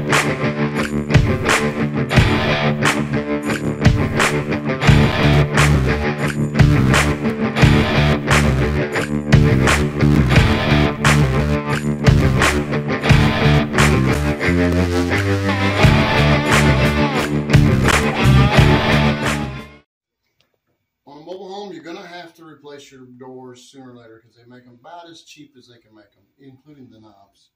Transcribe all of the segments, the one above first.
On a mobile home, you're going to have to replace your doors sooner or later because they make them about as cheap as they can make them, including the knobs.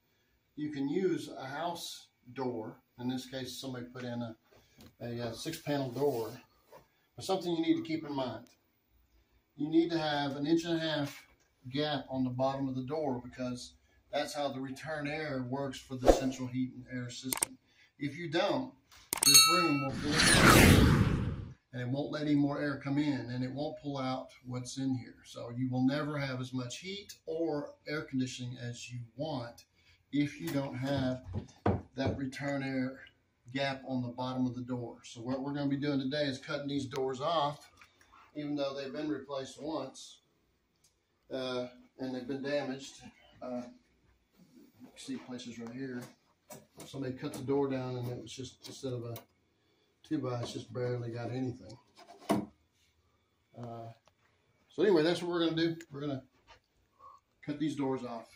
You can use a house door. In this case, somebody put in a 6-panel door. But something you need to keep in mind. You need to have 1.5 inch gap on the bottom of the door because that's how the return air works for the central heat and air system. If you don't, this room will fill and it won't let any more air come in, and it won't pull out what's in here. So you will never have as much heat or air conditioning as you want if you don't have that return air gap on the bottom of the door. So what we're going to be doing today is cutting these doors off, even though they've been replaced once and they've been damaged. You can see places right here. Somebody cut the door down and it was just, instead of a 2x, it's just barely got anything. So anyway, that's what we're going to do. We're going to cut these doors off.